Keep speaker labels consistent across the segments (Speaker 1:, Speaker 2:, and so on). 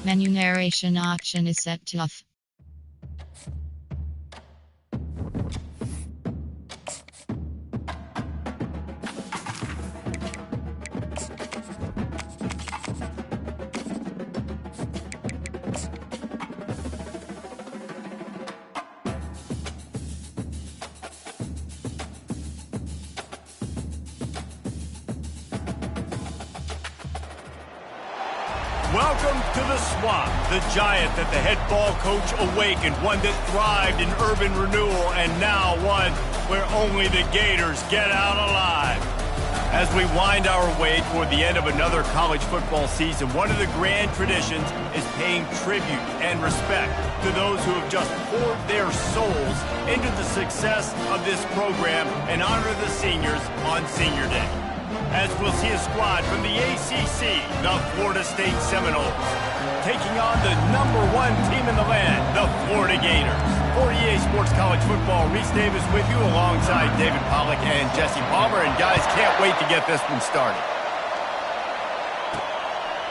Speaker 1: Menu narration option is set to off.
Speaker 2: Welcome to the Swamp, the giant that the head ball coach awakened, one that thrived in urban renewal, and now one where only the Gators get out alive. As we wind our way toward the end of another college football season, one of the grand traditions is paying tribute and respect to those who have just poured their souls into the success of this program and honor the seniors on Senior Day. As we'll see a squad from the ACC, the Florida State Seminoles, taking on the #1 team in the land, the Florida Gators. For EA Sports College Football, Reese Davis with you alongside David Pollack and Jesse Palmer. And guys, can't wait to get this one started.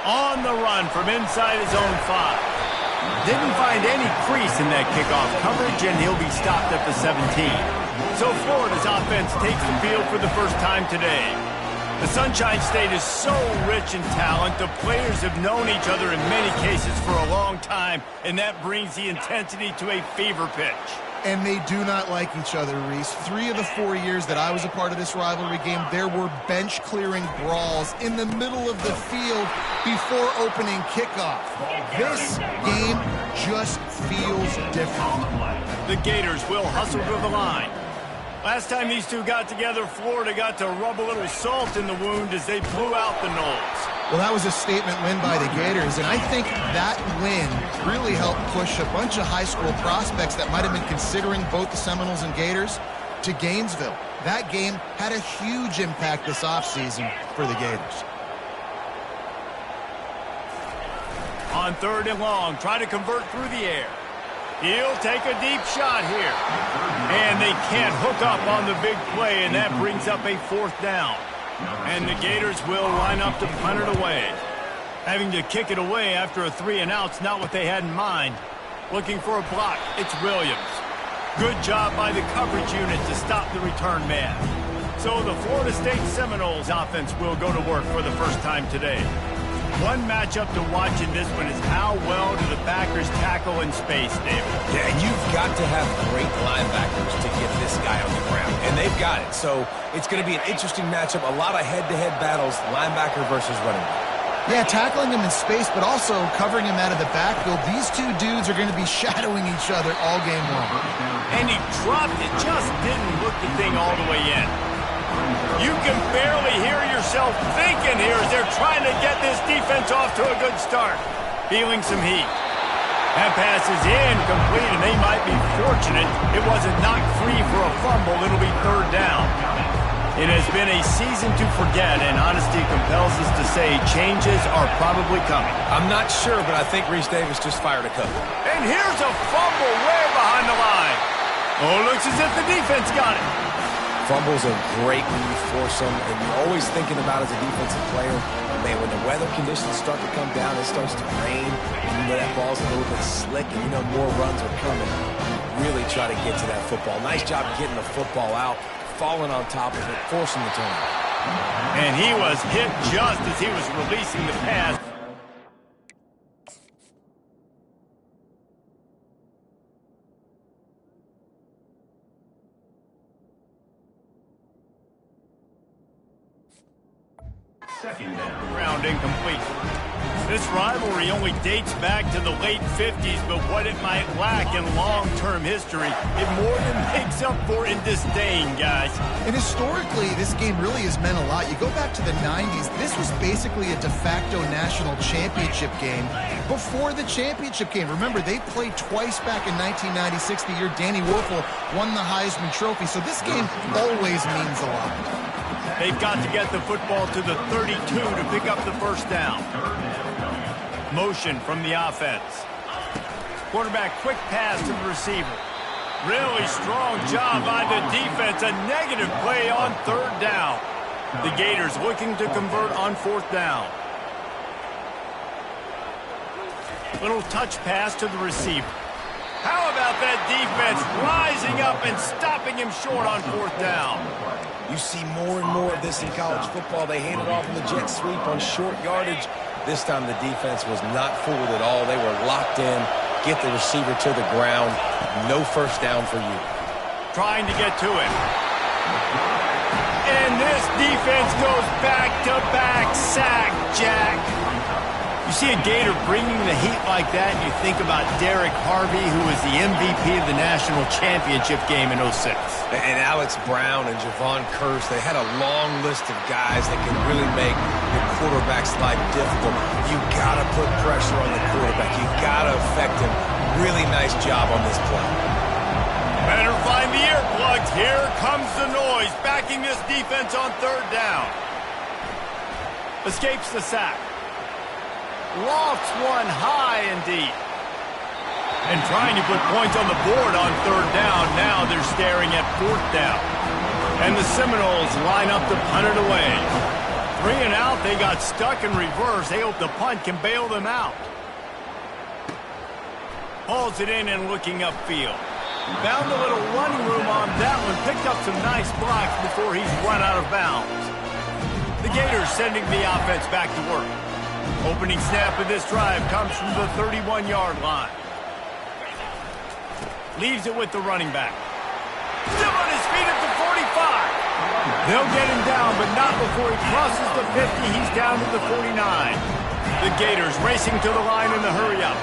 Speaker 2: On the run from inside his own 5. Didn't find any crease in that kickoff coverage, and he'll be stopped at the 17. So Florida's offense takes the field for the first time today. The Sunshine State is so rich in talent. The players have known each other in many cases for a long time, and that brings the intensity to a fever pitch.
Speaker 3: And they do not like each other, Reese. 3 of the 4 years that I was a part of this rivalry game, there were bench-clearing brawls in the middle of the field before opening kickoff. This game just feels different.
Speaker 2: The Gators will hustle to the line. Last time these two got together, Florida got to rub a little salt in the wound as they blew out the Noles.
Speaker 3: Well, that was a statement win by the Gators, and I think that win really helped push a bunch of high school prospects that might have been considering both the Seminoles and Gators to Gainesville. That game had a huge impact this offseason for the Gators.
Speaker 2: On 3rd and long, try to convert through the air. He'll take a deep shot here. And they can't hook up on the big play, and that brings up a 4th down. And the Gators will line up to punt it away. Having to kick it away after a 3-and-out's not what they had in mind. Looking for a block, it's Williams. Good job by the coverage unit to stop the return man. So the Florida State Seminoles offense will go to work for the first time today. One matchup to watch in this one is how well do the backers tackle in space, David?
Speaker 4: Yeah, and you've got to have great linebackers to get this guy on the ground, and they've got it. So it's going to be an interesting matchup, a lot of head-to-head battles, linebacker versus running back.
Speaker 3: Yeah, tackling him in space, but also covering him out of the backfield. These two dudes are going to be shadowing each other all game long.
Speaker 2: And he dropped it, just didn't look the thing all the way in. You can barely hear yourself thinking here as they're trying to get this defense off to a good start. Feeling some heat. That pass is incomplete, and they might be fortunate it wasn't knocked free for a fumble. It'll be 3rd down. It has been a season to forget, and honesty compels us to say changes are probably coming.
Speaker 4: I'm not sure, but I think Reese Davis just fired a couple.
Speaker 2: And here's a fumble way behind the line. Oh, looks as if the defense got it.
Speaker 4: Fumbles are great when you force them, and you're always thinking about as a defensive player, man, when the weather conditions start to come down, it starts to rain, and you know that ball's a little bit slick, and you know more runs are coming. You really try to get to that football. Nice job getting the football out, falling on top of it, forcing the turnover.
Speaker 2: And he was hit just as he was releasing the pass. Round incomplete. This rivalry only dates back to the late 50s, but what it might lack in long-term history, it more than makes up for in disdain, guys.
Speaker 3: And historically, this game really has meant a lot. You go back to the 90s, this was basically a de facto national championship game before the championship game. Remember, they played twice back in 1996, the year Danny Wuerffel won the Heisman Trophy, so this game always means a lot.
Speaker 2: They've got to get the football to the 32 to pick up the 1st down. Motion from the offense. Quarterback, quick pass to the receiver. Really strong job by the defense. A negative play on 3rd down. The Gators looking to convert on 4th down. Little touch pass to the receiver. How about that defense rising up and stopping him short on 4th down?
Speaker 4: You see more and more of this in college football. They hand it off in the jet sweep on short yardage. This time the defense was not fooled at all. They were locked in. Get the receiver to the ground. No first down for you.
Speaker 2: Trying to get to him. And this defense goes back-to-back sack, Jack. You see a Gator bringing the heat like that, and you think about Derek Harvey, who was the MVP of the national championship game in 06.
Speaker 4: And Alex Brown and Javon Curse, they had a long list of guys that can really make the quarterback's life difficult. You got to put pressure on the quarterback. You got to affect him. Really nice job on this play.
Speaker 2: Better find the earplugs. Here comes the noise, backing this defense on 3rd down. Escapes the sack. Lofts one high and deep. And trying to put points on the board on 3rd down. Now they're staring at 4th down. And the Seminoles line up to punt it away. 3 and out, they got stuck in reverse. They hope the punt can bail them out. Hauls it in and looking upfield. Found a little running room on that one. Picked up some nice blocks before he's run out of bounds. The Gators sending the offense back to work. Opening snap of this drive comes from the 31-yard line. Leaves it with the running back. Still on his feet at the 45. They'll get him down, but not before he crosses the 50. He's down to the 49. The Gators racing to the line in the hurry-up.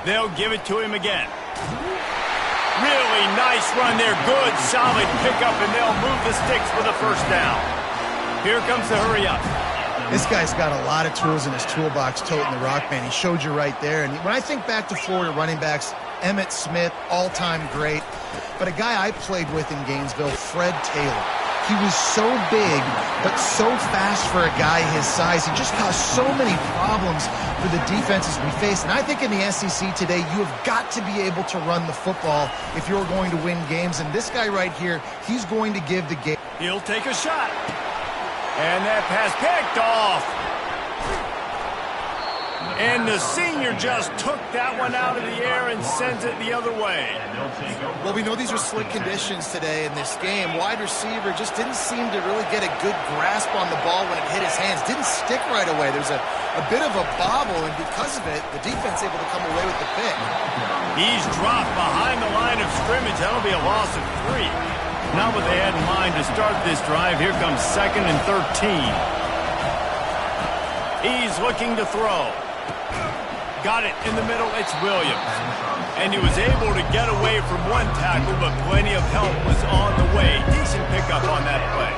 Speaker 2: They'll give it to him again. Really nice run there. Good, solid pickup, and they'll move the sticks for the first down. Here comes the hurry-up.
Speaker 3: This guy's got a lot of tools in his toolbox toting the rock, man. He showed you right there. And when I think back to Florida running backs, Emmitt Smith, all-time great. But a guy I played with in Gainesville, Fred Taylor. He was so big, but so fast for a guy his size. He just caused so many problems for the defenses we faced. And I think in the SEC today, you have got to be able to run the football if you're going to win games. And this guy right here, he's going to give the game.
Speaker 2: He'll take a shot. And that pass picked off. And the senior just took that one out of the air and sends it the other way.
Speaker 3: Well, we know these are slick conditions today in this game. Wide receiver just didn't seem to really get a good grasp on the ball when it hit his hands. Didn't stick right away. There's a bit of a bobble, and because of it, the defense able to come away with the pick.
Speaker 2: He's dropped behind the line of scrimmage. That'll be a loss of 3. Not what they had in mind to start this drive. Here comes 2nd and 13. He's looking to throw. Got it in the middle. It's Williams. And he was able to get away from one tackle, but plenty of help was on the way. Decent pickup on that play.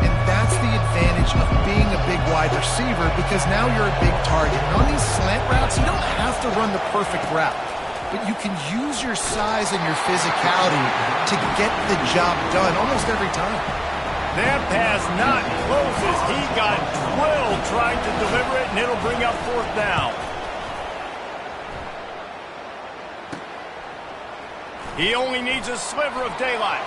Speaker 3: And that's the advantage of being a big wide receiver, because now you're a big target. And on these slant routes, you don't have to run the perfect route, but you can use your size and your physicality to get the job done almost every time.
Speaker 2: That pass not close as he got drilled trying to deliver it, and it'll bring up 4th down. He only needs a sliver of daylight.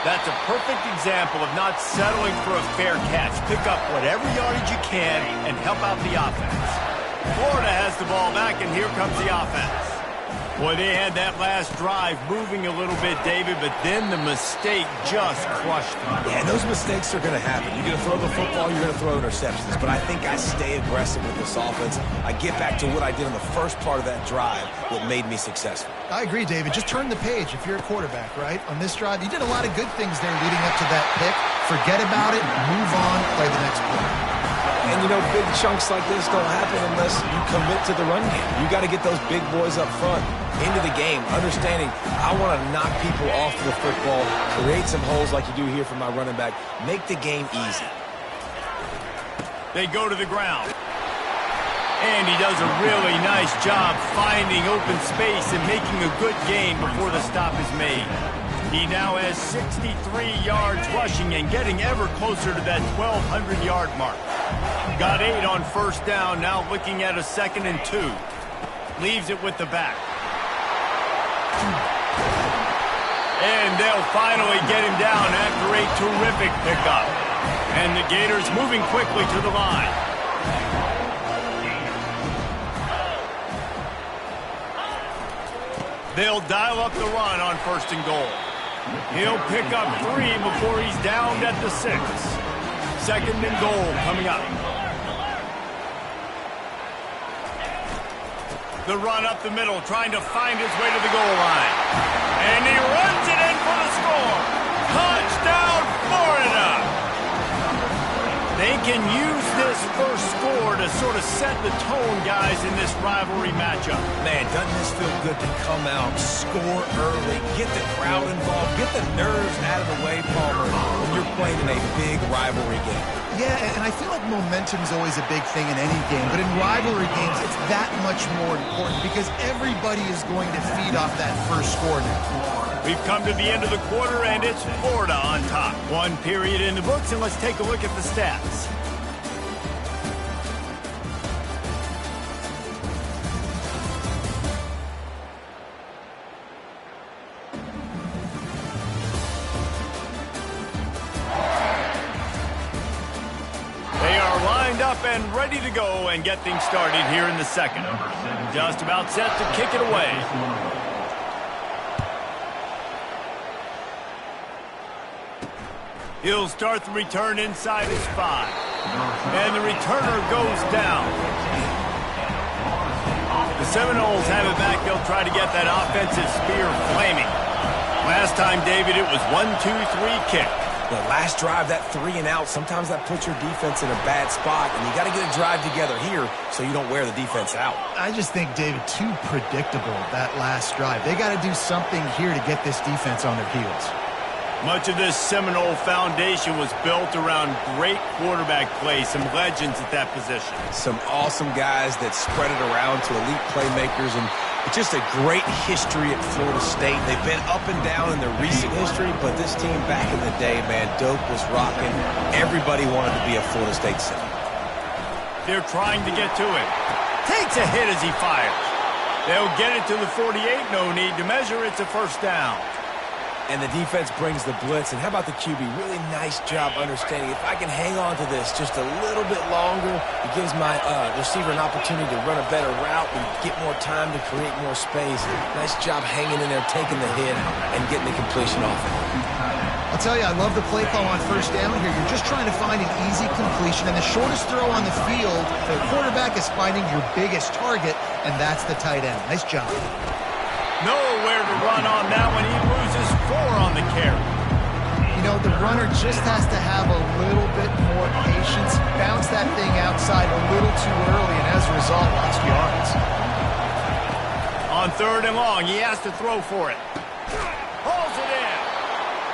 Speaker 2: That's a perfect example of not settling for a fair catch. Pick up whatever yardage you can and help out the offense. Florida has the ball back, and here comes the offense. Boy, they had that last drive moving a little bit, David, but then the mistake just crushed them.
Speaker 4: Yeah, and those mistakes are going to happen. You're going to throw the football, you're going to throw interceptions. But I think I stay aggressive with this offense. I get back to what I did in the first part of that drive that made me successful.
Speaker 3: I agree, David. Just turn the page if you're a quarterback, right? On this drive, you did a lot of good things there leading up to that pick. Forget about it, move on, play the next play.
Speaker 4: And, you know, big chunks like this don't happen unless you commit to the run game. You got to get those big boys up front into the game, understanding I want to knock people off the football, create some holes like you do here for my running back, make the game easy.
Speaker 2: They go to the ground. And he does a really nice job finding open space and making a good gain before the stop is made. He now has 63 yards rushing and getting ever closer to that 1,200-yard mark. Got 8 on first down, now looking at a 2nd and 2. Leaves it with the back. And they'll finally get him down after a terrific pickup. And the Gators moving quickly to the line. They'll dial up the run on 1st and goal. He'll pick up 3 before he's downed at the 6. 2nd and goal coming up. The run up the middle, trying to find his way to the goal line. And he runs it in for the score. Touchdown, Florida! They can use this first score to sort of set the tone, guys, in this rivalry matchup.
Speaker 4: Man, doesn't this feel good to come out, score early, get the crowd involved, get the nerves out of the way, Palmer, when you're playing in a big rivalry game.
Speaker 3: Yeah, and I feel like momentum's always a big thing in any game, but in rivalry games, it's that much more important because everybody is going to feed off that first score now.
Speaker 2: We've come to the end of the quarter, and it's Florida on top. 1 period in the books, and let's take a look at the stats. They are lined up and ready to go and get things started here in the second. Just about set to kick it away. He'll start the return inside his 5. And the returner goes down. The Seminoles have it back. They'll try to get that offensive spear flaming. Last time, David, it was 1-2-3 kick.
Speaker 4: The last drive, that 3 and out, sometimes that puts your defense in a bad spot, and you got to get a drive together here so you don't wear the defense out.
Speaker 3: I just think, David, too predictable, that last drive. They got to do something here to get this defense on their heels.
Speaker 2: Much of this Seminole foundation was built around great quarterback play, some legends at that position.
Speaker 4: Some awesome guys that spread it around to elite playmakers, and it's just a great history at Florida State. They've been up and down in their recent history, but this team back in the day, man, Doak was rocking. Everybody wanted to be a Florida State center.
Speaker 2: They're trying to get to it. Takes a hit as he fires. They'll get it to the 48, no need to measure. It's a 1st down.
Speaker 4: And the defense brings the blitz. And how about the QB? Really nice job understanding. If I can hang on to this just a little bit longer, it gives my receiver an opportunity to run a better route and get more time to create more space. Nice job hanging in there, taking the hit, and getting the completion off it.
Speaker 3: I'll tell you, I love the play call on 1st down here. You're just trying to find an easy completion, and the shortest throw on the field, the quarterback is finding your biggest target, and that's the tight end. Nice job.
Speaker 2: Nowhere to run on that one. He loses 4 on the carry.
Speaker 3: You know, the runner just has to have a little bit more patience, bounce that thing outside a little too early, and as a result, lost yards.
Speaker 2: On 3rd and long, he has to throw for it. Pulls it in.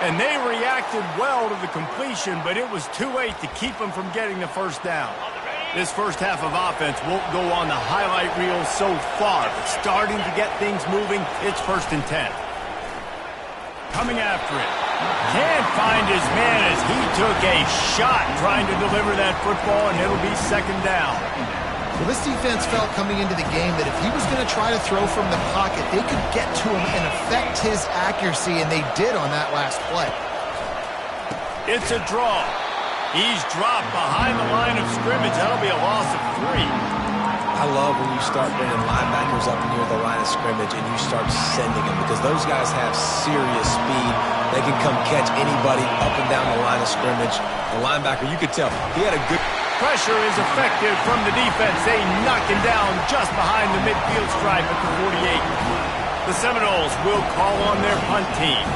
Speaker 2: And they reacted well to the completion, but it was too late to keep him from getting the 1st down. This first half of offense won't go on the highlight reel so far, but starting to get things moving, it's 1st and 10. Coming after it. Can't find his man as he took a shot trying to deliver that football, and it'll be 2nd down.
Speaker 3: Well, this defense felt coming into the game that if he was going to try to throw from the pocket, they could get to him and affect his accuracy, and they did on that last play.
Speaker 2: It's a draw. He's dropped behind the line of scrimmage. That'll be a loss of 3.
Speaker 4: I love when you start bringing linebackers up near the line of scrimmage and you start sending them because those guys have serious speed. They can come catch anybody up and down the line of scrimmage. The linebacker, you could tell, he had a good...
Speaker 2: Pressure is effective from the defense. They knock him down just behind the midfield stripe at the 48. The Seminoles will call on their punt team.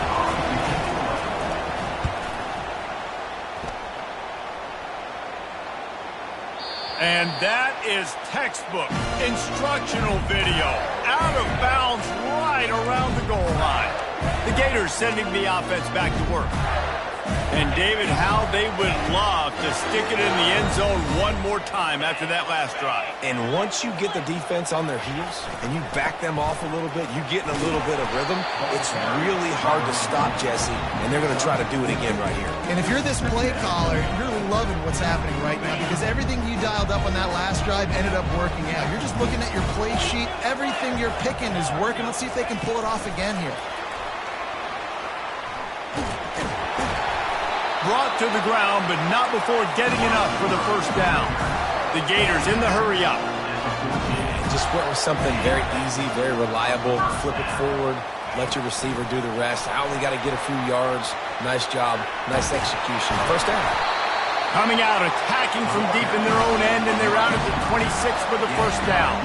Speaker 2: And that is textbook instructional video. Out of bounds right around the goal line. The Gators sending the offense back to work. And David, how they would love to stick it in the end zone one more time after that last drive.
Speaker 4: And once you get the defense on their heels and you back them off a little bit, you get in a little bit of rhythm, it's really hard to stop, Jesse, and they're going to try to do it again right here.
Speaker 3: And if you're this play caller, you're loving what's happening right now because everything you dialed up on that last drive ended up working out. You're just looking at your play sheet. Everything you're picking is working. Let's see if they can pull it off again here.
Speaker 2: Brought to the ground, but not before getting enough for the first down. The Gators in the hurry up.
Speaker 4: Just went with something very easy, very reliable. Flip it forward, let your receiver do the rest. I only got to get a few yards. Nice job, nice execution. First down.
Speaker 2: Coming out, attacking from deep in their own end, and they're out at the 26 for the first down.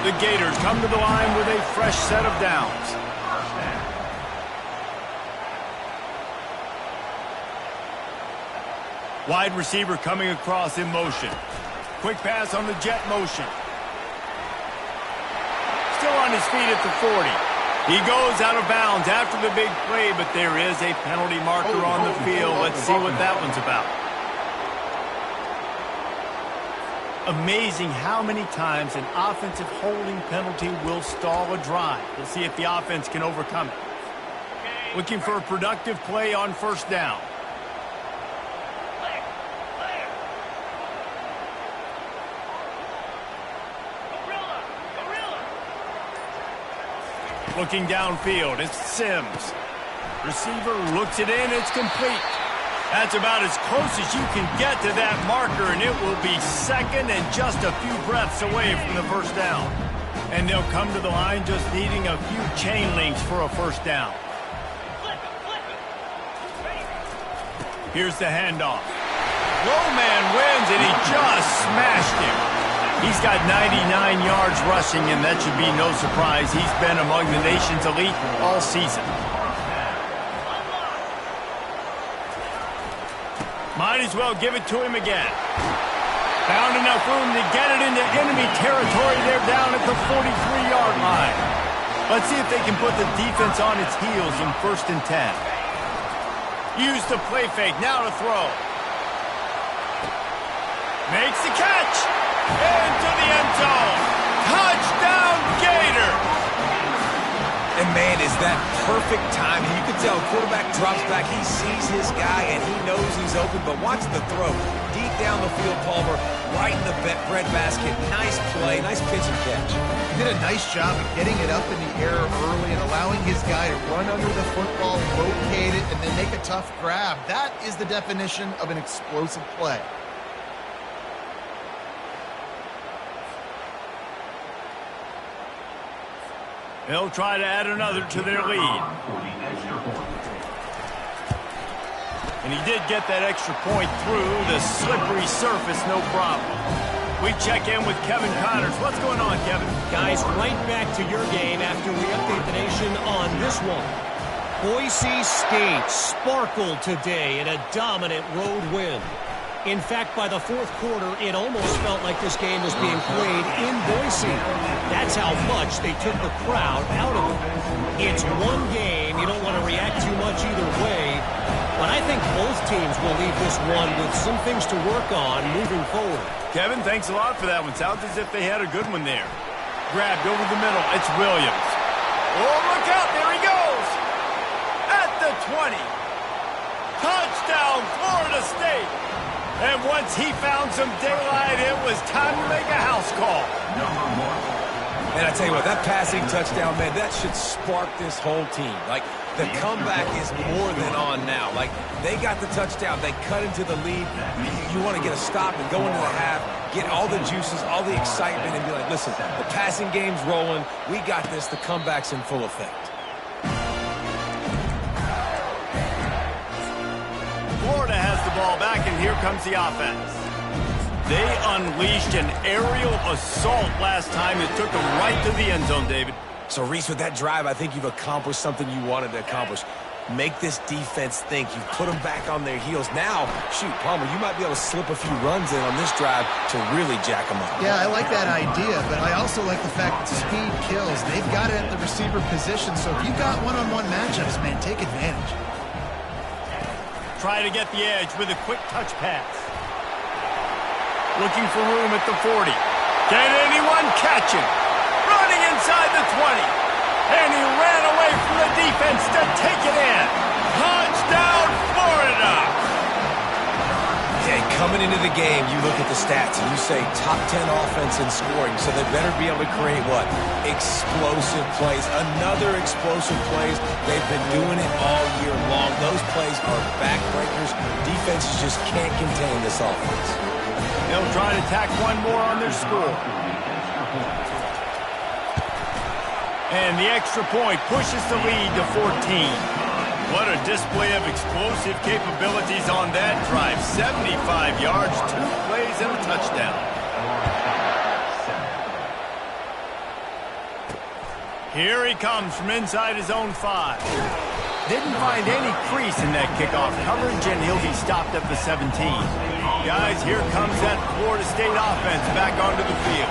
Speaker 2: The Gators come to the line with a fresh set of downs. Wide receiver coming across in motion. Quick pass on the jet motion. Still on his feet at the 40. He goes out of bounds after the big play, but there is a penalty marker on the field. Let's see what that one's about. Amazing how many times an offensive holding penalty will stall a drive. We'll see if the offense can overcome it. Looking for a productive play on first down. Looking downfield, it's Sims. Receiver looks it in, it's complete. That's about as close as you can get to that marker, and it will be second and just a few breaths away from the first down. And they'll come to the line just needing a few chain links for a first down. Here's the handoff. Low man wins, and he just smashed him. He's got 99 yards rushing, and that should be no surprise. He's been among the nation's elite all season. Might as well give it to him again. Found enough room to get it into enemy territory. They're down at the 43-yard line. Let's see if they can put the defense on its heels in 1st and 10. Use the play fake, now to throw. Makes the catch. Into the end zone. Touchdown, Gator.
Speaker 4: And man, is that perfect timing. You can tell quarterback drops back. He sees his guy, and he knows he's open. But watch the throw. Deep down the field, Palmer, right in the breadbasket. Nice play, nice pitch and catch.
Speaker 3: He did a nice job of getting it up in the air early and allowing his guy to run under the football, locate it, and then make a tough grab. That is the definition of an explosive play.
Speaker 2: They'll try to add another to their lead. And he did get that extra point through the slippery surface, no problem. We check in with Kevin Connors. What's going on, Kevin?
Speaker 5: Guys, right back to your game after we update the nation on this one. Boise State sparkled today in a dominant road win. In fact, by the 4th quarter, it almost felt like this game was being played in Boise. That's how much they took the crowd out of it. It's one game. You don't want to react too much either way. But I think both teams will leave this one with some things to work on moving forward.
Speaker 2: Kevin, thanks a lot for that one. Sounds as if they had a good one there. Grabbed over the middle. It's Williams. Oh, look out. There he goes. At the 20. Touchdown, Florida State. And once he found some daylight, it was time to make a house call.
Speaker 4: And I tell you what, that passing touchdown, man, that should spark this whole team. Like, the comeback is more than on now. Like, they got the touchdown. They cut into the lead. You want to get a stop and go into the half, get all the juices, all the excitement, and be like, listen, the passing game's rolling. We got this. The comeback's in full effect.
Speaker 2: Florida has the ball back, and here comes the offense. They unleashed an aerial assault last time. It took them right to the end zone, David.
Speaker 4: So, Reese, with that drive, I think you've accomplished something you wanted to accomplish. Make this defense think. You've put them back on their heels. Now, shoot, Palmer, you might be able to slip a few runs in on this drive to really jack them up.
Speaker 3: Yeah, I like that idea, but I also like the fact that speed kills. They've got it at the receiver position, so if you've got one-on-one matchups, man, take advantage.
Speaker 2: Try to get the edge with a quick touch pass. Looking for room at the 40. Can anyone catch him? Running inside the 20. And he ran away from the defense to take it in. Touchdown, Florida!
Speaker 4: Yeah, he coming into the game, you look at the stats and you say top 10 offense in scoring, so they better be able to create what? Explosive plays. Another explosive plays. They've been doing it all year long. Those plays are backbreakers. Defenses just can't contain this offense.
Speaker 2: They'll try to tack one more on their score. And the extra point pushes the lead to 14. What a display of explosive capabilities on that drive. 75 yards, 2 plays, and a touchdown. Here he comes from inside his own 5. Didn't find any crease in that kickoff coverage, and he'll be stopped at the 17. Guys, here comes that Florida State offense back onto the field.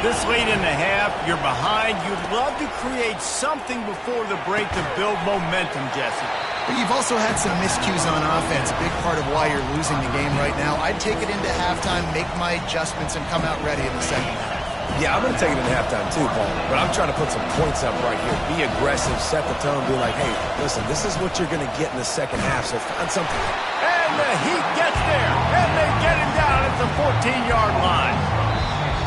Speaker 2: This late in the half, you're behind. You'd love to create something before the break to build momentum, Jesse.
Speaker 3: But you've also had some miscues on offense, a big part of why you're losing the game right now. I'd take it into halftime, make my adjustments, and come out ready in the second half.
Speaker 4: Yeah, I'm going to take it in halftime too, Paul. But I'm trying to put some points up right here. Be aggressive, set the tone, be like, hey, listen, this is what you're going to get in the second half, so find something.
Speaker 2: And the Heat gets there, and they get him down at the 14-yard line.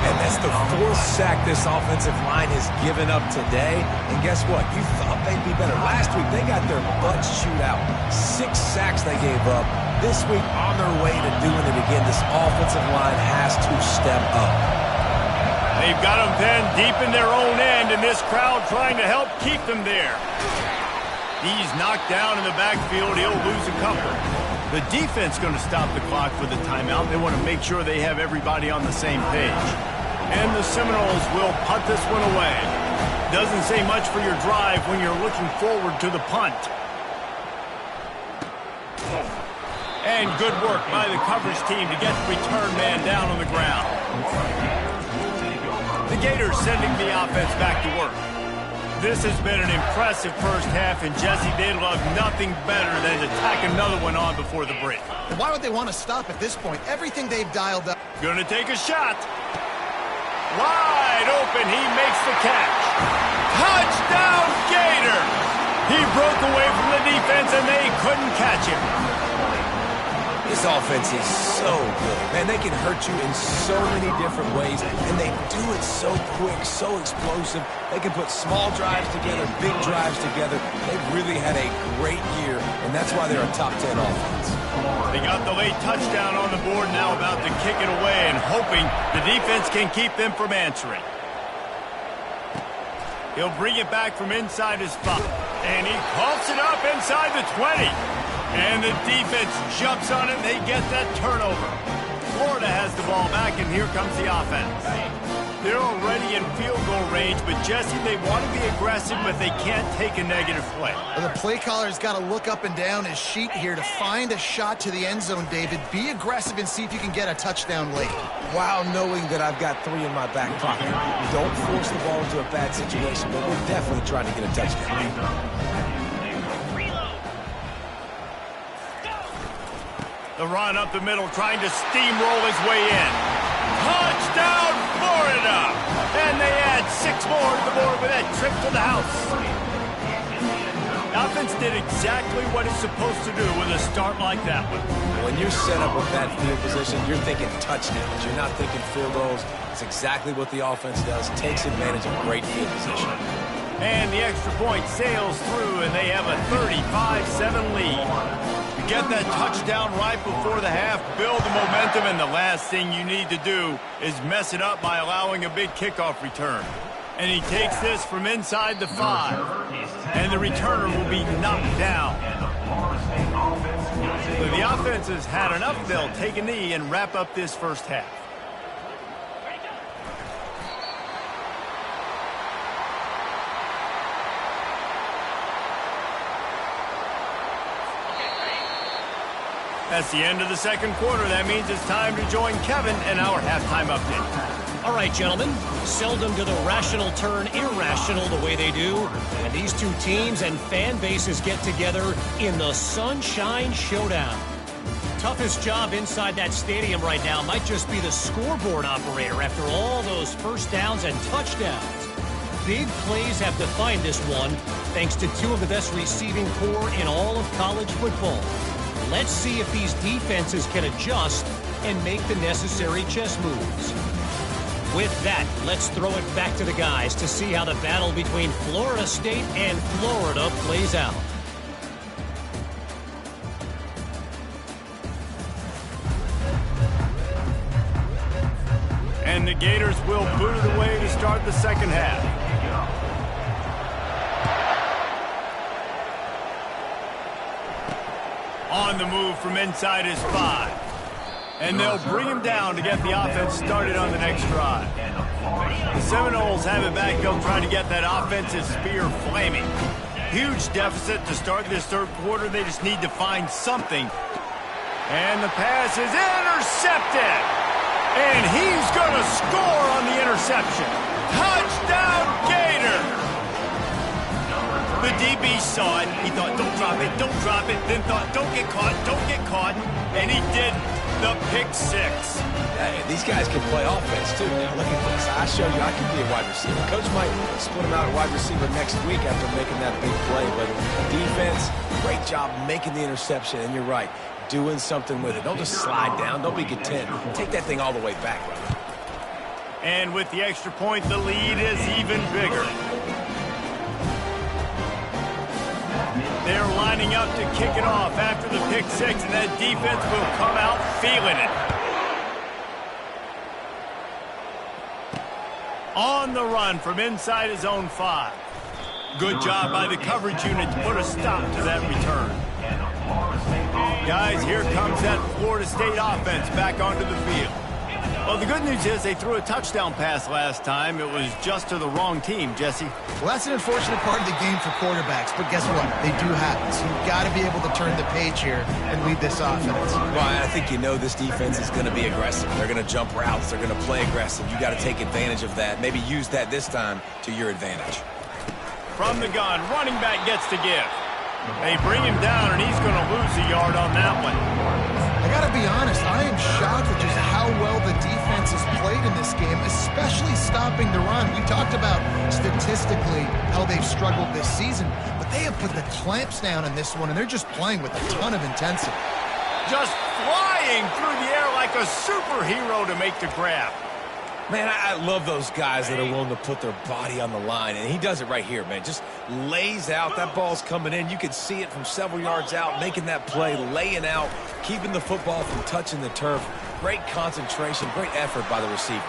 Speaker 4: And that's the 4th sack this offensive line has given up today. And guess what? You thought they'd be better. Last week, they got their butts chewed out. 6 sacks they gave up. This week, on their way to doing it again, this offensive line has to step up.
Speaker 2: They've got them pinned deep in their own end, and this crowd trying to help keep them there. He's knocked down in the backfield. He'll lose a couple. The defense going to stop the clock for the timeout. They want to make sure they have everybody on the same page. And the Seminoles will punt this one away. Doesn't say much for your drive when you're looking forward to the punt. And good work by the coverage team to get the return man down on the ground. The Gators sending the offense back to work. This has been an impressive first half, and Jesse, they'd love nothing better than to tack another one on before the break.
Speaker 3: Why would they want to stop at this point? Everything they've dialed up.
Speaker 2: Gonna take a shot. Wide open, he makes the catch. Touchdown, Gator! He broke away from the defense, and they couldn't catch him.
Speaker 4: This offense is so good. Man, they can hurt you in so many different ways, and they do it so quick, so explosive. They can put small drives together, big drives together. They've really had a great year, and that's why they're a top 10 offense.
Speaker 2: They got the late touchdown on the board, now about to kick it away and hoping the defense can keep them from answering. He'll bring it back from inside his 5, and he coughs it up inside the 20. And the defense jumps on it, they get that turnover. Florida has the ball back, and here comes the offense. They're already in field goal range, but Jesse, they want to be aggressive, but they can't take a negative play.
Speaker 3: Well, the play caller's got to look up and down his sheet here to find a shot to the end zone, David. Be aggressive and see if you can get a touchdown late.
Speaker 4: While knowing that I've got 3 in my back pocket. Don't force the ball into a bad situation, but we're definitely trying to get a touchdown.
Speaker 2: The run up the middle, trying to steamroll his way in. Touchdown, Florida! And they add 6 more to the board with that trip to the house. The offense did exactly what it's supposed to do with a start like that one.
Speaker 4: When you're set up with that field position, you're thinking touchdowns. You're not thinking field goals. It's exactly what the offense does. Takes advantage of great field position.
Speaker 2: And the extra point sails through, and they have a 35-7 lead. Get that touchdown right before the half, build the momentum, and the last thing you need to do is mess it up by allowing a big kickoff return. And he takes this from inside the 5, and the returner will be knocked down. So the offense has had enough. They'll take a knee and wrap up this first half. That's the end of the second quarter. That means it's time to join Kevin in our halftime update.
Speaker 5: All right, gentlemen. Seldom do the rational turn irrational the way they do. And these two teams and fan bases get together in the Sunshine Showdown. Toughest job inside that stadium right now might just be the scoreboard operator after all those first downs and touchdowns. Big plays have defined this one, thanks to 2 of the best receiving corps in all of college football. Let's see if these defenses can adjust and make the necessary chess moves. With that, let's throw it back to the guys to see how the battle between Florida State and Florida plays out.
Speaker 2: And the Gators will boot it away to start the second half. On the move from inside his 5. And they'll bring him down to get the offense started on the next drive. The Seminoles have it back. They'll try to get that offensive spear flaming. Huge deficit to start this third quarter. They just need to find something. And the pass is intercepted. And he's going to score on the interception. Touchdown, Gator! The DB saw it. He thought, don't drop it, don't drop it. Then thought, don't get caught. And he didn't. The pick 6.
Speaker 4: Hey, these guys can play offense, too. Now, look at this. I showed you I can be a wide receiver. Coach might split him out at wide receiver next week after making that big play. But defense, great job making the interception. And you're right, doing something with it. Don't just slide down. Don't be content. Take that thing all the way back.
Speaker 2: And with the extra point, the lead is even bigger. They're lining up to kick it off after the pick 6, and that defense will come out feeling it. On the run from inside his own 5. Good job by the coverage unit to put a stop to that return. Guys, here comes that Florida State offense back onto the field. Well, the good news is they threw a touchdown pass last time. It was just to the wrong team, Jesse.
Speaker 3: Well, that's an unfortunate part of the game for quarterbacks, but guess what? They do happen. So you've got to be able to turn the page here and lead this offense.
Speaker 4: Well, I think you know this defense is going to be aggressive. They're going to jump routes. They're going to play aggressive. You got to take advantage of that. Maybe use that this time to your advantage.
Speaker 2: From the gun, running back gets to give. They bring him down, and he's going to lose a yard on that one.
Speaker 3: I got to be honest, I am shocked at just how well the defense has played in this game, especially stopping the run. We talked about statistically how they've struggled this season, but they have put the clamps down in this one, and they're just playing with a ton of intensity.
Speaker 2: Just flying through the air like a superhero to make the grab.
Speaker 4: Man, I love those guys that are willing to put their body on the line, and he does it right here, man. Just lays out. That ball's coming in. You can see it from several yards out, making that play, laying out, keeping the football from touching the turf. Great concentration, great effort by the receiver.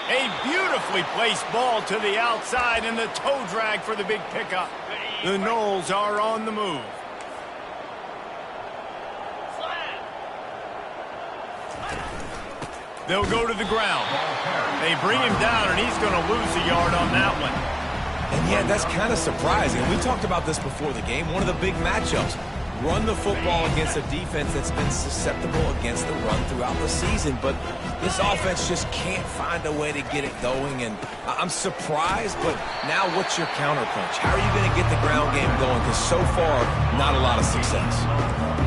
Speaker 2: A beautifully placed ball to the outside, and the toe drag for the big pickup. The Noles are on the move. They'll go to the ground. They bring him down, and he's going to lose a yard on that one.
Speaker 4: And yeah, that's kind of surprising. We talked about this before the game. One of the big matchups. Run the football against a defense that's been susceptible against the run throughout the season. But this offense just can't find a way to get it going. And I'm surprised, but now what's your counterpunch? How are you going to get the ground game going? Because so far, not a lot of success.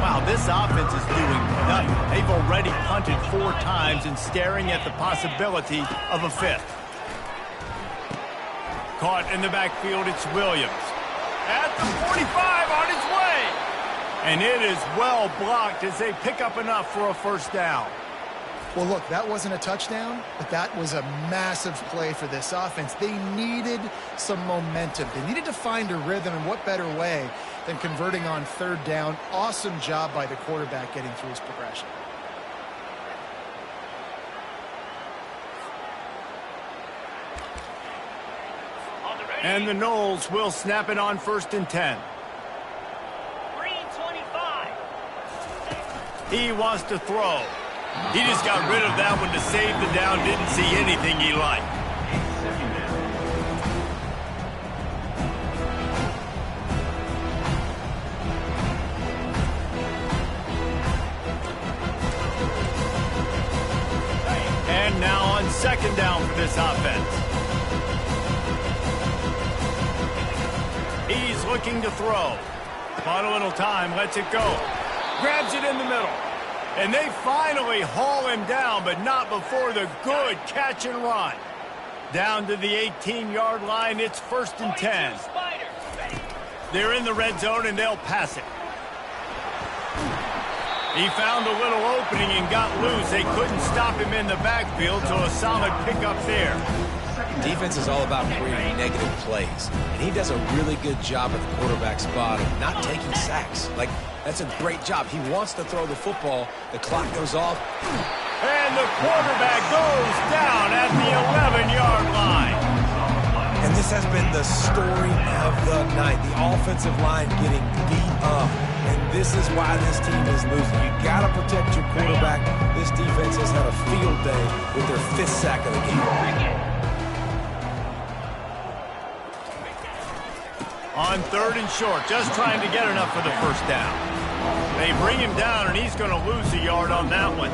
Speaker 2: Wow, this offense is doing nothing. They've already punted 4 times and staring at the possibility of a 5th. Caught in the backfield, it's Williams. At the 45, on his way. And it is well blocked as they pick up enough for a first down.
Speaker 3: Well, look, that wasn't a touchdown, but that was a massive play for this offense. They needed some momentum. They needed to find a rhythm, and what better way than converting on 3rd down. Awesome job by the quarterback getting through his progression.
Speaker 2: And the Noles will snap it on 1st and 10. He wants to throw. He just got rid of that one to save the down. Didn't see anything he liked. And now on 2nd down for this offense. He's looking to throw. Bought a little time, lets it go. Grabs it in the middle. And they finally haul him down, but not before the good catch and run. Down to the 18-yard line, it's 1st and 10. They're in the red zone, and they'll pass it. He found a little opening and got loose. They couldn't stop him in the backfield, so a solid pickup there.
Speaker 4: Defense is all about creating negative plays, and he does a really good job at the quarterback spot of not taking sacks. Like, that's a great job. He wants to throw the football. The clock goes off.
Speaker 2: And the quarterback goes down at the 11-yard line.
Speaker 4: And this has been the story of the night. The offensive line getting beat up. And this is why this team is losing. You got to protect your quarterback. This defense has had a field day with their 5th sack of the game.
Speaker 2: On 3rd and short, just trying to get enough for the first down. They bring him down, and he's going to lose a yard on that one.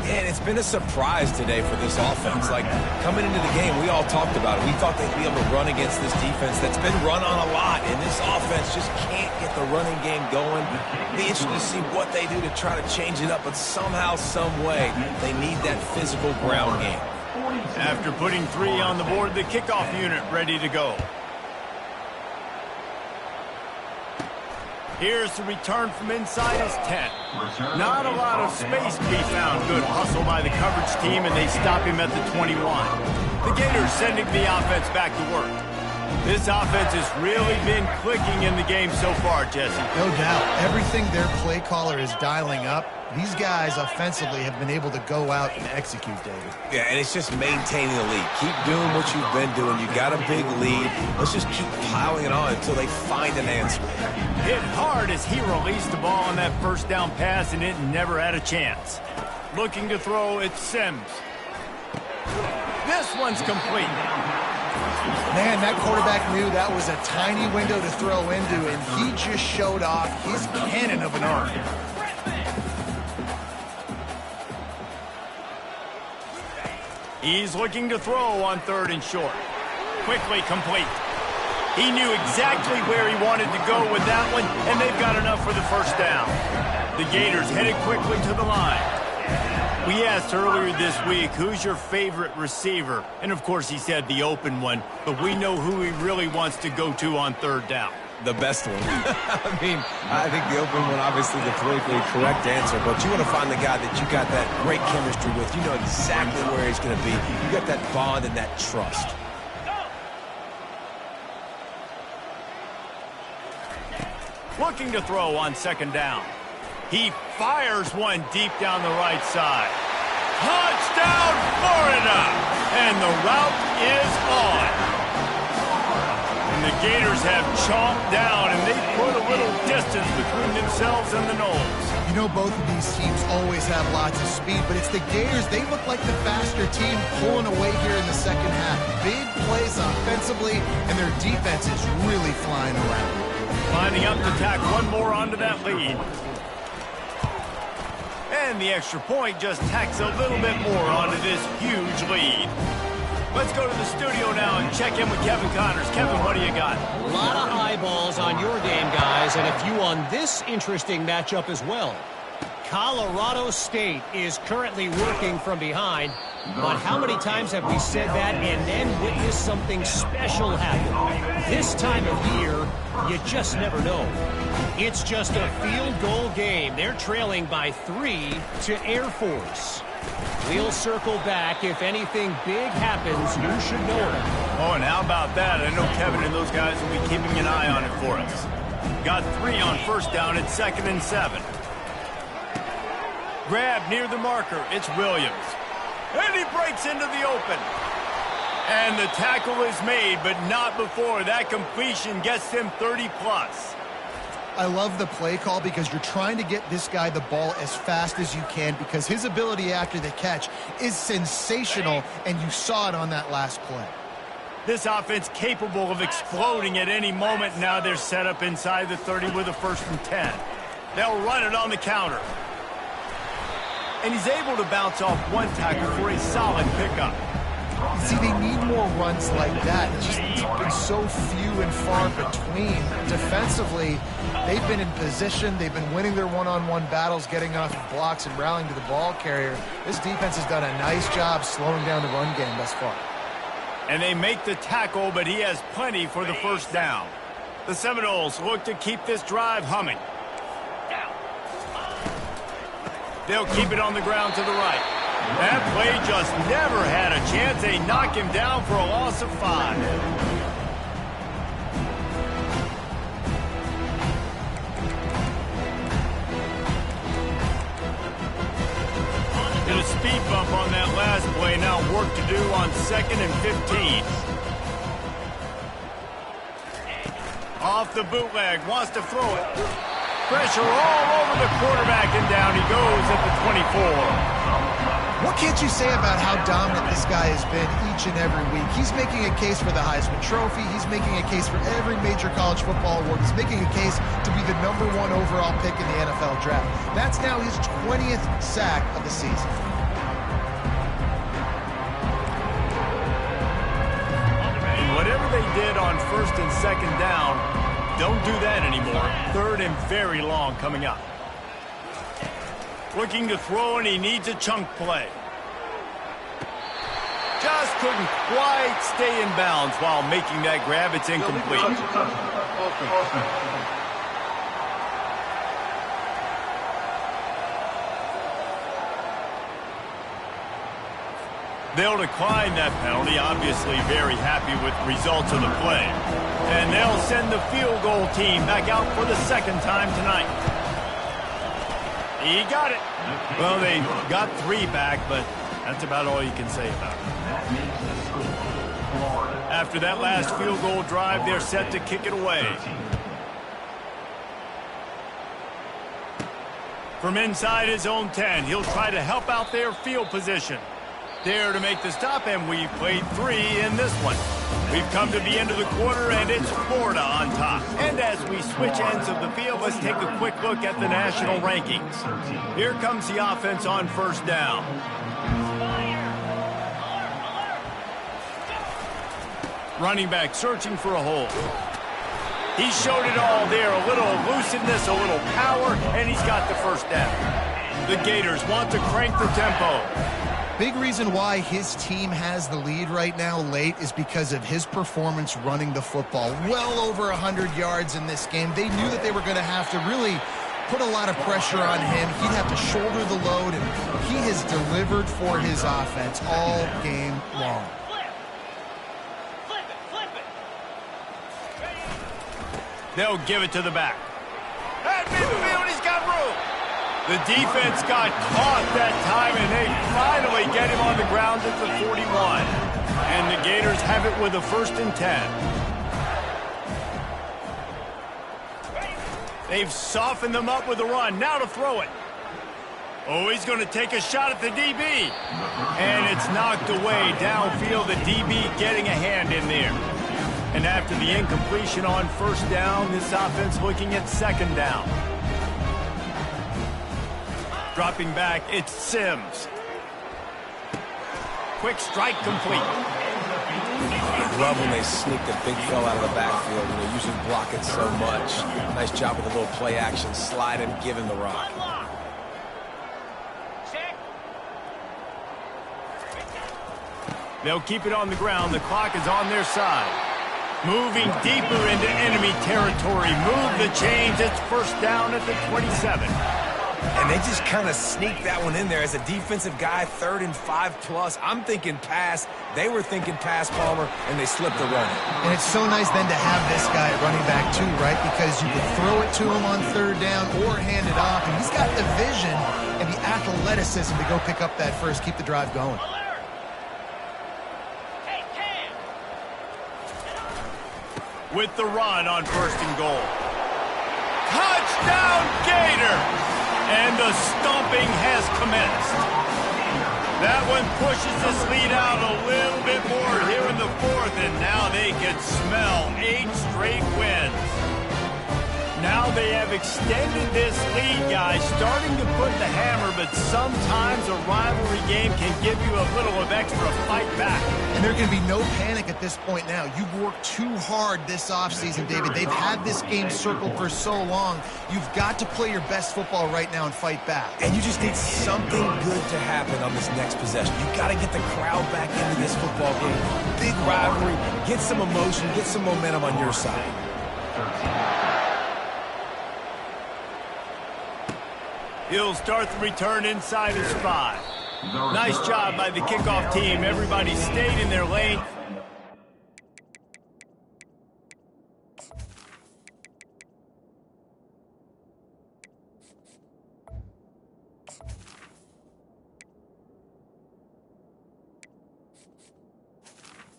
Speaker 4: And it's been a surprise today for this offense. Like, coming into the game, we all talked about it. We thought they'd be able to run against this defense that's been run on a lot, and this offense just can't get the running game going. Be interesting to see what they do to try to change it up, but somehow, some way, they need that physical ground game.
Speaker 2: After putting 3 on the board, the kickoff unit ready to go. Here's the return from inside his 10. Not a lot of space to be found. Good hustle by the coverage team, and they stop him at the 21. The Gators sending the offense back to work. This offense has really been clicking in the game so far, Jesse.
Speaker 3: No doubt. Everything their play caller is dialing up, these guys offensively have been able to go out and execute, David.
Speaker 4: Yeah, and it's just maintaining the lead. Keep doing what you've been doing. You got a big lead. Let's just keep piling it on until they find an answer.
Speaker 2: Hit hard as he released the ball on that first down pass, and it never had a chance. Looking to throw, it's Sims. This one's complete.
Speaker 3: Man, that quarterback knew that was a tiny window to throw into, and he just showed off his cannon of an arm.
Speaker 2: He's looking to throw on 3rd and short. Quickly complete. He knew exactly where he wanted to go with that one, and they've got enough for the first down. The Gators headed quickly to the line. We asked earlier this week, who's your favorite receiver? And, of course, he said the open one, but we know who he really wants to go to on 3rd down.
Speaker 4: The best one. I mean, I think the open one, obviously the politically correct answer, but you want to find the guy that you got that great chemistry with. You know exactly where he's going to be. You got that bond and that trust.
Speaker 2: Looking to throw on 2nd down. He fires one deep down the right side. Touchdown, Florida! And the route is on. And the Gators have chomped down, and they put a little distance between themselves and the Noles.
Speaker 3: You know, both of these teams always have lots of speed, but it's the Gators. They look like the faster team pulling away here in the second half. Big plays offensively, and their defense is really flying around.
Speaker 2: Lining up to tack one more onto that lead. And the extra point just tacks a little bit more onto this huge lead. Let's go to the studio now and check in with Kevin Connors. Kevin, what do you got?
Speaker 5: A lot of eyeballs on your game, guys, and a few on this interesting matchup as well. Colorado State is currently working from behind, but how many times have we said that and then witnessed something special happen? This time of year, you just never know. It's just a field goal game. They're trailing by 3 to Air Force. We'll circle back. If anything big happens, you should know it.
Speaker 2: Oh, and how about that? I know Kevin and those guys will be keeping an eye on it for us. Got 3 on 1st down at 2nd and 7. Grab near the marker. It's Williams. And he breaks into the open. And the tackle is made, but not before. That completion gets them 30-plus.
Speaker 3: I love the play call because you're trying to get this guy the ball as fast as you can because his ability after the catch is sensational, and you saw it on that last play.
Speaker 2: This offense capable of exploding at any moment. Now they're set up inside the 30 with a 1st and 10. They'll run it on the counter. And he's able to bounce off one tackle for a solid pickup.
Speaker 3: See, they need more runs like that. It's just been so few and far between. Defensively, they've been in position. They've been winning their one-on-one battles, getting off of blocks and rallying to the ball carrier. This defense has done a nice job slowing down the run game thus far.
Speaker 2: And they make the tackle, but he has plenty for the 1st down. The Seminoles look to keep this drive humming. They'll keep it on the ground to the right. That play just never had a chance. They knock him down for a loss of 5. Did a speed bump on that last play. Now work to do on 2nd and 15. Off the bootleg, wants to throw it. Pressure all over the quarterback, and down he goes at the 24.
Speaker 3: What can't you say about how dominant this guy has been each and every week? He's making a case for the Heisman Trophy. He's making a case for every major college football award. He's making a case to be the #1 overall pick in the NFL draft. That's now his 20th sack of the season.
Speaker 2: Whatever they did on 1st and 2nd down, don't do that anymore. 3rd and very long coming up. Looking to throw, and he needs a chunk play. Just couldn't quite stay in bounds while making that grab. It's incomplete. They'll decline that penalty, obviously very happy with the results of the play. And they'll send the field goal team back out for the 2nd time tonight. He got it. Well, they got 3 back, but that's about all you can say about it. After that last field goal drive, they're set to kick it away. From inside his own 10, he'll try to help out their field position. There to make the stop, and we've played 3 in this one. We've come to the end of the quarter, and it's Florida on top. And as we switch ends of the field, let's take a quick look at the national rankings. Here comes the offense on 1st down. Running back searching for a hole. He showed it all there, a little elusiveness, a little power, and he's got the 1st down. The Gators want to crank the tempo.
Speaker 3: Big reason why his team has the lead right now late is because of his performance running the football. Well over 100 yards in this game. They knew that they were going to have to really put a lot of pressure on him. He'd have to shoulder the load, and he has delivered for his offense all game long.
Speaker 2: They'll give it to the back. At midfield, he's got room. The defense got caught that time, and they finally get him on the ground at the 41. And the Gators have it with a 1st and 10. They've softened them up with a run. Now to throw it. Oh, he's going to take a shot at the DB. And it's knocked away downfield. The DB getting a hand in there. And after the incompletion on 1st down, this offense looking at 2nd down. Dropping back, it's Sims. Quick strike complete.
Speaker 4: I love when they sneak the big fella out of the backfield. You know, usually block it so much. Nice job with a little play action, slide and give him the rock.
Speaker 2: They'll keep it on the ground. The clock is on their side. Moving deeper into enemy territory. Move the chains. It's 1st down at the 27.
Speaker 4: And they just kind of sneak that one in there as a defensive guy, 3rd and 5+. I'm thinking pass. They were thinking pass, Palmer, and they slipped the run.
Speaker 3: And it's so nice then to have this guy at running back too, right? Because you can throw it to him on 3rd down or hand it off. And he's got the vision and the athleticism to go pick up that first, keep the drive going.
Speaker 2: With the run on 1st and goal. Touchdown, Gator! And the stomping has commenced. That one pushes this lead out a little bit more here in the 4th, and now they can smell 8 straight wins. Now they have extended this lead, guys, starting to put the hammer, but sometimes a rivalry game can give you a little of extra fight back.
Speaker 3: And there can be no panic at this point now. You've worked too hard this offseason, David. They've had this game circled for so long. You've got to play your best football right now and fight back.
Speaker 4: And you just need something good to happen on this next possession. You've got to get the crowd back into this football game. Big rivalry. Get some emotion. Get some momentum on your side.
Speaker 2: He'll start the return inside his 5. Nice job by the kickoff team. Everybody stayed in their lane.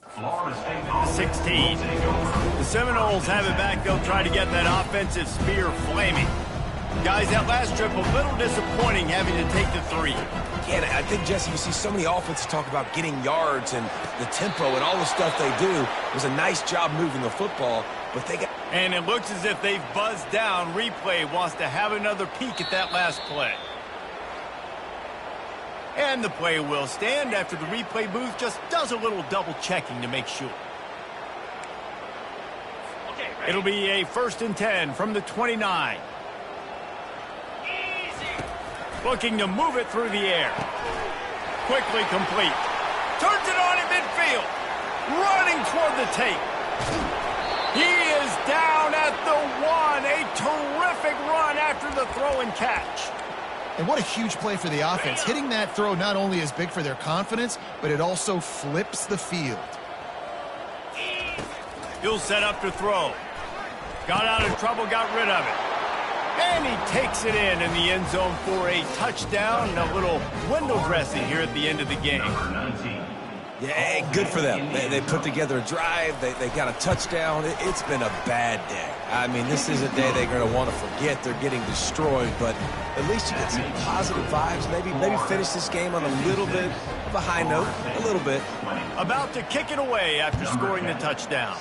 Speaker 6: Florida State
Speaker 2: 16. The Seminoles have it back. They'll try to get that offensive spear flaming. Guys, that last trip, a little disappointing having to take the 3.
Speaker 4: Yeah, I think, Jesse, you see so many offenses talk about getting yards and the tempo and all the stuff they do. It was a nice job moving the football, but they got...
Speaker 2: And it looks as if they've buzzed down. Replay wants to have another peek at that last play. And the play will stand after the replay booth just does a little double checking to make sure. It'll be a 1st and 10 from the 29. Looking to move it through the air. Quickly complete. Turns it on at midfield. Running toward the tape. He is down at the 1. A terrific run after the throw and catch.
Speaker 3: And what a huge play for the offense. Hitting that throw not only is big for their confidence, but it also flips the field.
Speaker 2: He'll set up to throw. Got out of trouble, got rid of it. And he takes it in the end zone for a touchdown. A little window dressing here at the end of the game.
Speaker 4: Yeah, good for them. They put together a drive. They got a touchdown. It's been a bad day. I mean, this is a day they're going to want to forget. They're getting destroyed, but at least you get some positive vibes. Maybe finish this game on a little bit of a high note, a little bit.
Speaker 2: About to kick it away after scoring the touchdown.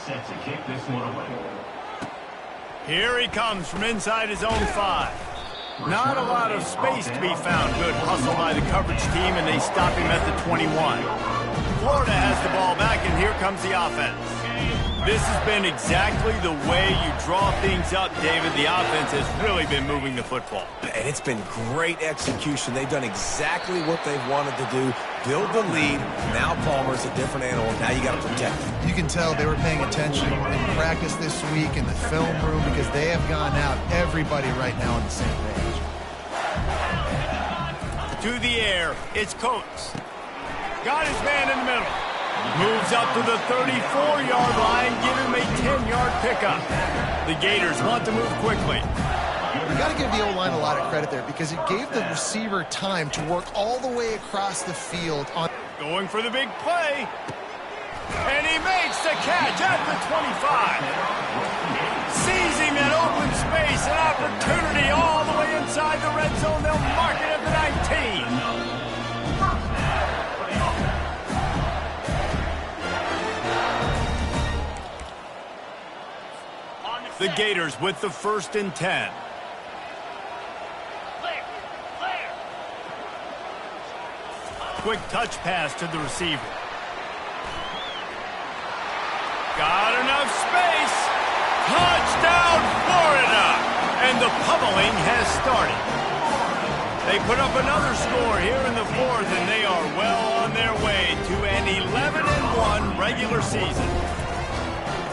Speaker 2: Here he comes from inside his own 5. Not a lot of space to be found. Good hustle by the coverage team, and they stop him at the 21. Florida has the ball back, and here comes the offense. This has been exactly the way you draw things up, David. The offense has really been moving the football.
Speaker 4: And it's been great execution. They've done exactly what they've wanted to do. Build the lead. Now Palmer's a different animal. Now you got to protect him.
Speaker 3: You can tell they were paying attention in practice this week in the film room because they have gone out, everybody right now on the same page.
Speaker 2: To the air, it's Coates. Got his man in the middle. Moves up to the 34-yard line, give him a 10-yard pickup. The Gators want to move quickly.
Speaker 3: You got to give the O-line a lot of credit there because it gave the receiver time to work all the way across the field.
Speaker 2: Going for the big play. And he makes the catch at the 25. Seizing that open space, an opportunity all the way inside the red zone. They'll mark it at the 19. The Gators with the 1st and 10. Quick touch pass to the receiver. Got enough space. Touchdown, Florida! And the pummeling has started. They put up another score here in the 4th, and they are well on their way to an 11-1 regular season.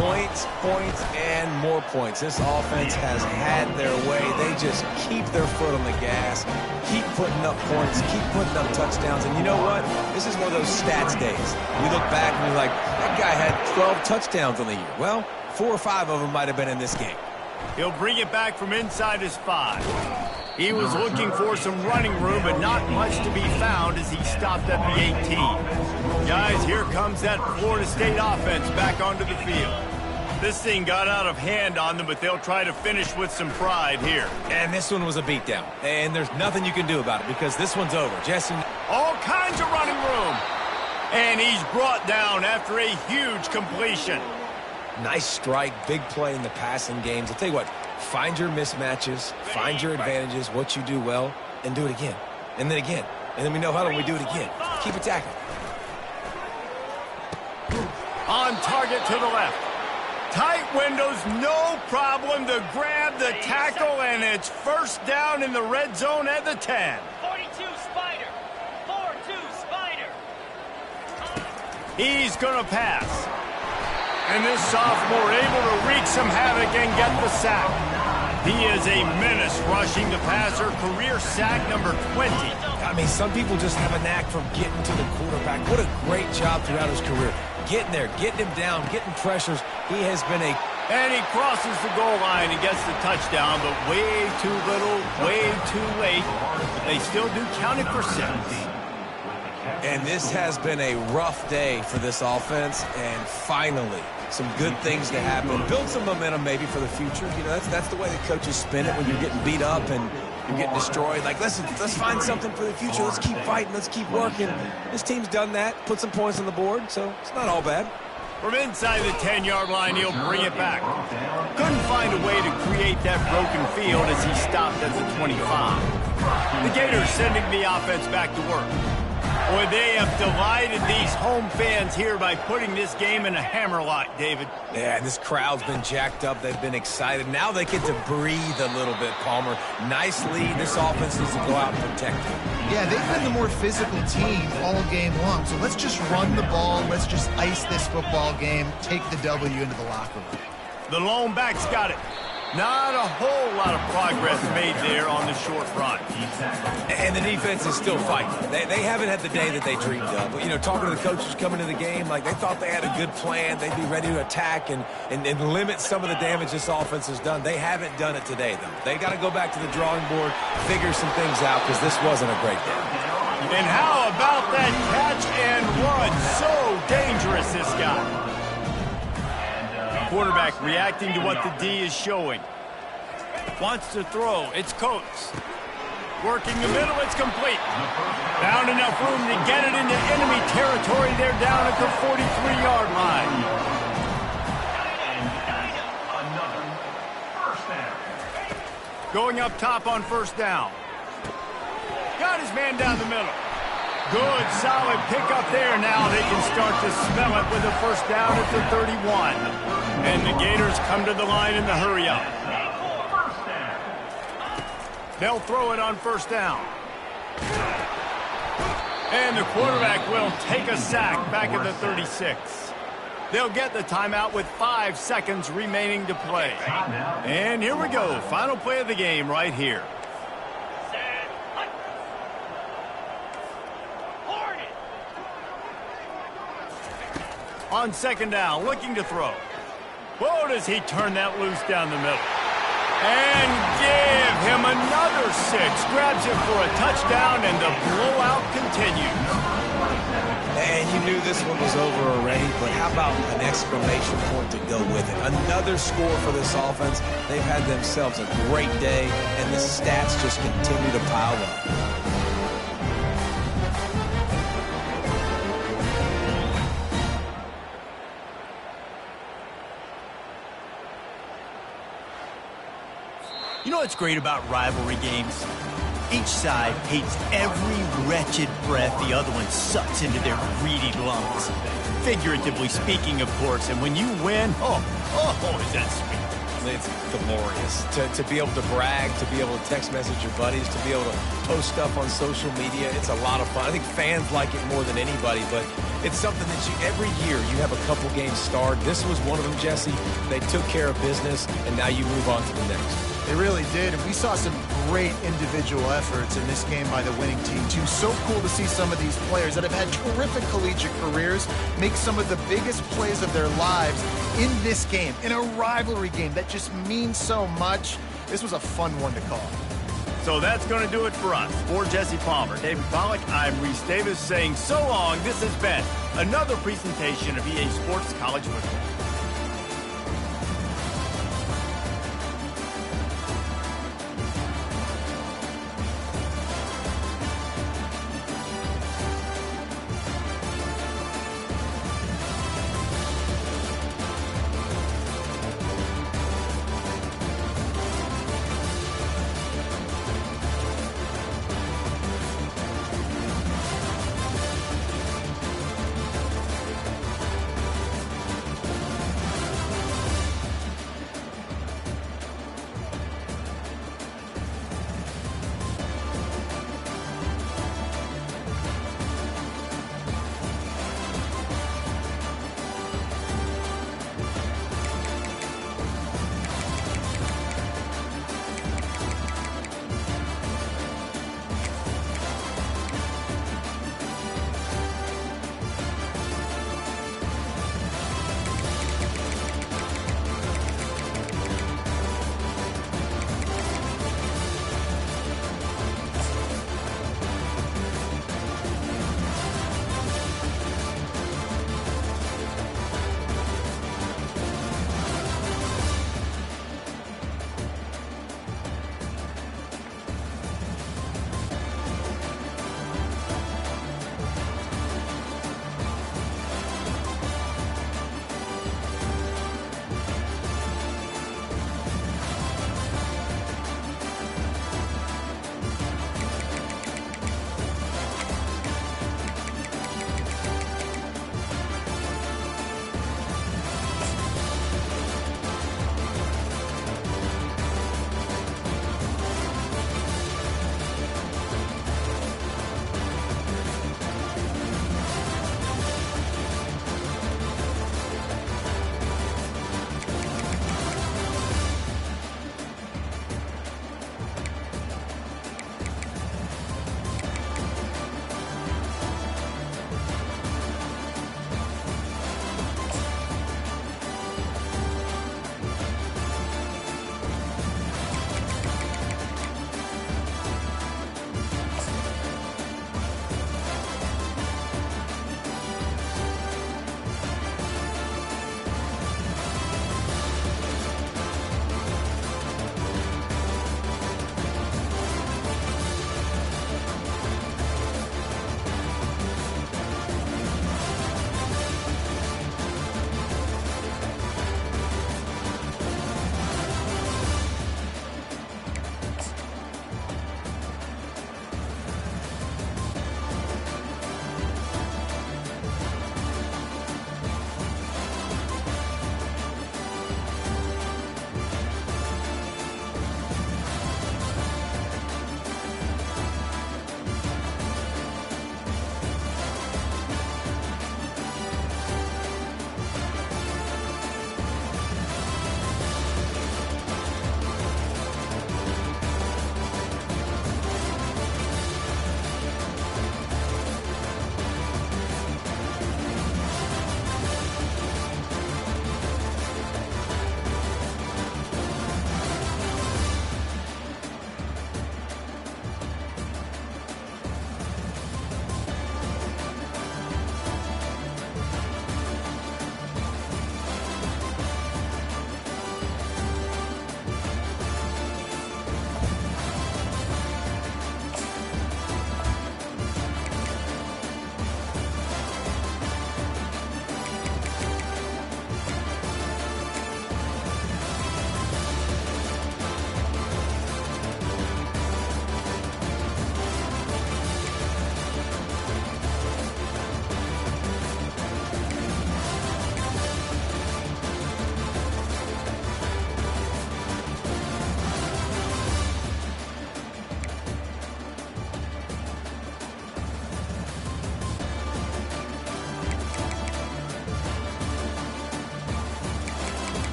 Speaker 4: Points, points, and more points. This offense has had their way. They just keep their foot on the gas, keep putting up points, keep putting up touchdowns. And you know what? This is one of those stats days. We look back and we're like, that guy had 12 touchdowns on the year. Well, 4 or 5 of them might have been in this game.
Speaker 2: He'll bring it back from inside his 5. He was looking for some running room, but not much to be found as he stopped at the 18. Guys, here comes that Florida State offense back onto the field. This thing got out of hand on them, but they'll try to finish with some pride here.
Speaker 4: And this one was a beatdown. And there's nothing you can do about it because this one's over. Jesse.
Speaker 2: All kinds of running room. And he's brought down after a huge completion.
Speaker 4: Nice strike, big play in the passing games. I'll tell you what, find your mismatches, find your advantages, what you do well, and do it again. And then again. And then we know how do we do it again. Keep attacking.
Speaker 2: On target to the left. Tight windows, no problem to grab the tackle, and it's 1st down in the red zone at the 10.
Speaker 7: 42 Spider. 4-2 Spider.
Speaker 2: He's going to pass. And this sophomore able to wreak some havoc and get the sack. He is a menace rushing the passer, career sack number 20.
Speaker 4: I mean, some people just have a knack for getting to the quarterback. What a great job throughout his career. Getting there, getting him down, getting pressures. He has been a...
Speaker 2: And he crosses the goal line and gets the touchdown, but way too little, way too late. But they still do count it for 6.
Speaker 4: And this has been a rough day for this offense, and finally, some good things to happen. Build some momentum maybe for the future. You know, that's the way the coaches spin it when you're getting beat up and you're getting destroyed. Like, listen, let's find something for the future. Let's keep fighting. Let's keep working. This team's done that, put some points on the board, so it's not all bad.
Speaker 2: From inside the 10-yard line, he'll bring it back. Couldn't find a way to create that broken field as he stopped at the 25. The Gators sending the offense back to work. Boy, they have delighted these home fans here by putting this game in a hammerlock, David.
Speaker 4: Yeah, this crowd's been jacked up. They've been excited. Now they get to breathe a little bit, Palmer. Nice lead. This offense needs to go out and protect it.
Speaker 3: Yeah, they've been the more physical team all game long. So let's just run the ball. Let's just ice this football game, take the W into the locker room.
Speaker 2: The lone back's got it. Not a whole lot of progress made there on the short run.
Speaker 4: And the defense is still fighting. They haven't had the day that they dreamed of. But, you know, talking to the coaches coming into the game, like they thought they had a good plan. They'd be ready to attack and limit some of the damage this offense has done. They haven't done it today, though. They got to go back to the drawing board, figure some things out, because this wasn't a great day.
Speaker 2: And how about that catch and run? So dangerous, this guy. Quarterback reacting to what the D is showing. Wants to throw. It's Coates. Working the middle. It's complete. Found enough room to get it into enemy territory. They're down at the 43-yard line. Going up top on first down. Got his man down the middle. Good, solid pickup there. Now they can start to smell it with a first down at the 31. And the Gators come to the line in the hurry-up. They'll throw it on first down. And the quarterback will take a sack back at the 36. They'll get the timeout with 5 seconds remaining to play. And here we go. Final play of the game right here. On second down, looking to throw. Whoa, does he turn that loose down the middle. And give him another 6. Grabs it for a touchdown, and the blowout continues.
Speaker 4: And you knew this one was over already, but how about an exclamation point to go with it? Another score for this offense. They've had themselves a great day, and the stats just continue to pile up.
Speaker 2: You know what's great about rivalry games? Each side hates every wretched breath the other one sucks into their greedy lungs. Figuratively speaking, of course, and when you win, oh, is that sweet.
Speaker 4: It's glorious to be able to brag, to be able to text message your buddies, to be able to post stuff on social media. It's a lot of fun. I think fans like it more than anybody, but it's something that every year you have a couple games starred. This was one of them, Jesse. They took care of business, and now you move on to the next.
Speaker 3: They really did, and we saw some great individual efforts in this game by the winning team, too. So cool to see some of these players that have had terrific collegiate careers make some of the biggest plays of their lives in this game, in a rivalry game that just means so much. This was a fun one to call.
Speaker 2: So that's going to do it for us. For Jesse Palmer, David Pollack, I'm Reese Davis saying so long. This has been another presentation of EA Sports College Football.